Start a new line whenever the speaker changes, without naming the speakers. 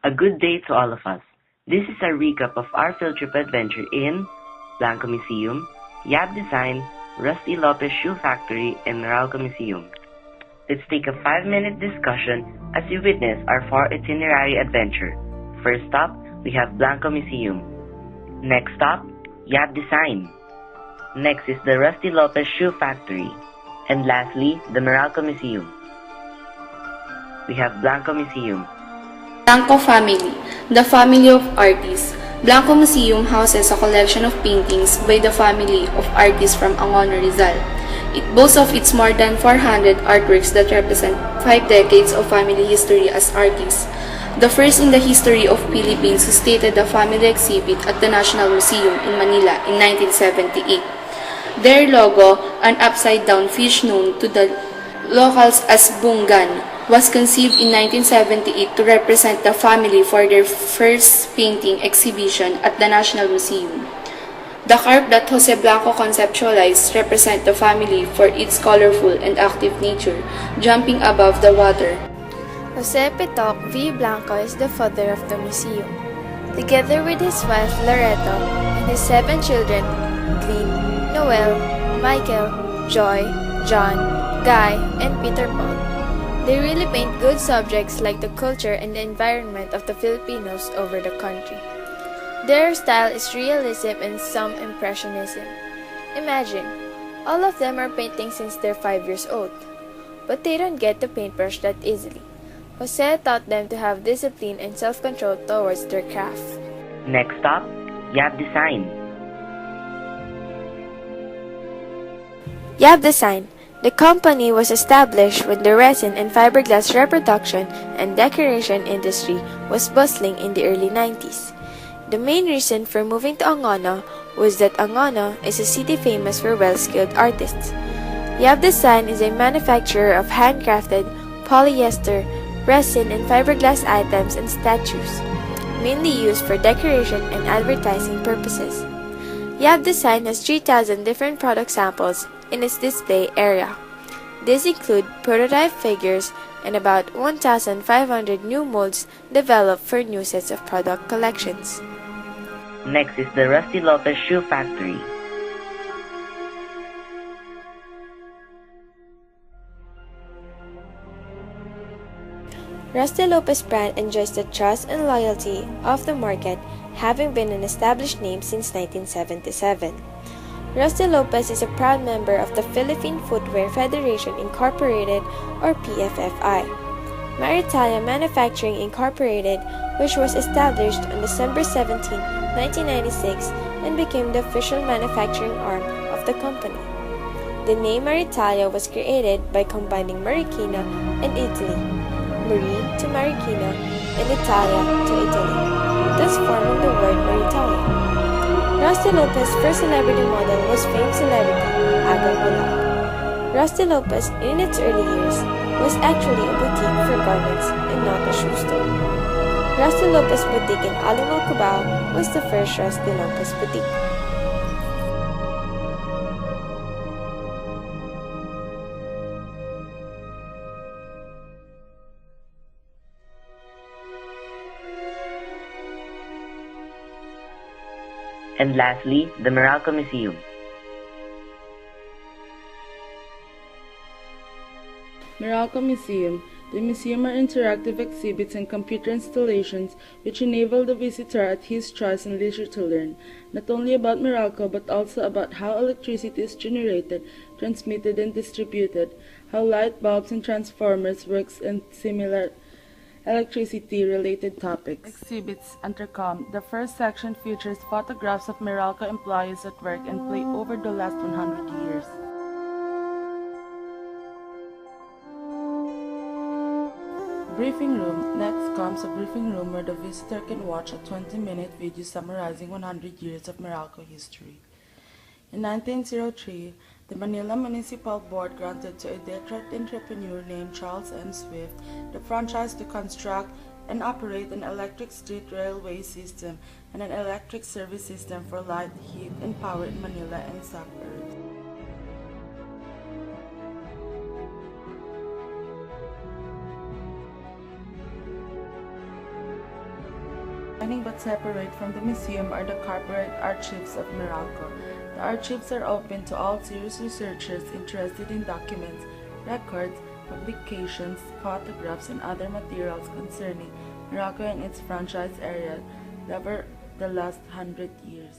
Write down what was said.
A good day to all of us. This is a recap of our field trip adventure in Blanco Museum, Yab Design, Rusty Lopez Shoe Factory, and Meralco Museum. Let's take a 5-minute discussion as we witness our 4 itinerary adventure. First stop, we have Blanco Museum. Next stop, Yab Design. Next is the Rusty Lopez Shoe Factory. And lastly, the Meralco Museum. We have Blanco Museum.
Blanco Family, the family of artists. Blanco Museum houses a collection of paintings by the family of artists from Angono, Rizal. It boasts of its more than 400 artworks that represent 5 decades of family history as artists. The first in the history of Philippines who stated the family exhibit at the National Museum in Manila in 1978. Their logo, an upside-down fish known to the locals as bungan, was conceived in 1978 to represent the family for their first painting exhibition at the National Museum. The carp that Jose Blanco conceptualized represent the family for its colorful and active nature, jumping above the water.
Jose Pitok V. Blanco is the father of the museum. Together with his wife Loreto and his 7 children, Glenn, Noel, Michael, Joy, John, Guy, and Peter Paul. They really paint good subjects like the culture and the environment of the Filipinos over the country. Their style is realism and some impressionism. Imagine, all of them are painting since they're 5 years old, but they don't get the paintbrush that easily. Jose taught them to have discipline and self-control towards their craft.
Next stop, Yab Design.
Yab Design. The company was established when the resin and fiberglass reproduction and decoration industry was bustling in the early 90s. The main reason for moving to Angono was that Angono is a city famous for well-skilled artists. Yab Design is a manufacturer of handcrafted, polyester, resin and fiberglass items and statues, mainly used for decoration and advertising purposes. Yab Design has 3,000 different product samples in its display area. These include prototype figures and about 1,500 new molds developed for new sets of product collections.
Next is the Rusty Lopez Shoe Factory.
Rusty Lopez brand enjoys the trust and loyalty of the market, having been an established name since 1977. Rusty Lopez is a proud member of the Philippine Footwear Federation Incorporated or PFFI. Maritalia Manufacturing Incorporated, which was established on December 17, 1996 and became the official manufacturing arm of the company. The name Maritalia was created by combining Marikina and Italy, Marine to Marikina, and Italia to Italy, thus forming the word Maritalia. Rusty Lopez's first celebrity model was famed celebrity Aga Wala. Rusty Lopez, in its early years, was actually a boutique for garments and not a shoe store. Rusty Lopez Boutique in Alimol, Cubao was the first Rusty Lopez boutique.
And lastly, the Meralco Museum.
Meralco Museum. The museum are interactive exhibits and computer installations which enable the visitor at his choice and leisure to learn, not only about Meralco but also about how electricity is generated, transmitted and distributed, how light bulbs and transformers works and similar electricity-related topics. Exhibits Intercom. The first section features photographs of Meralco employees at work and play over the last 100 years. Briefing room. Next comes a briefing room where the visitor can watch a 20-minute video summarizing 100 years of Meralco history. In 1903, the Manila Municipal Board granted to a Detroit entrepreneur named Charles M. Swift the franchise to construct and operate an electric street railway system and an electric service system for light, heat, and power in Manila and suburbs. Joining but separate from the museum are the corporate archives of Meralco. The archives are open to all serious researchers interested in documents, records, publications, photographs, and other materials concerning Meralco and its franchise area over the last 100 years.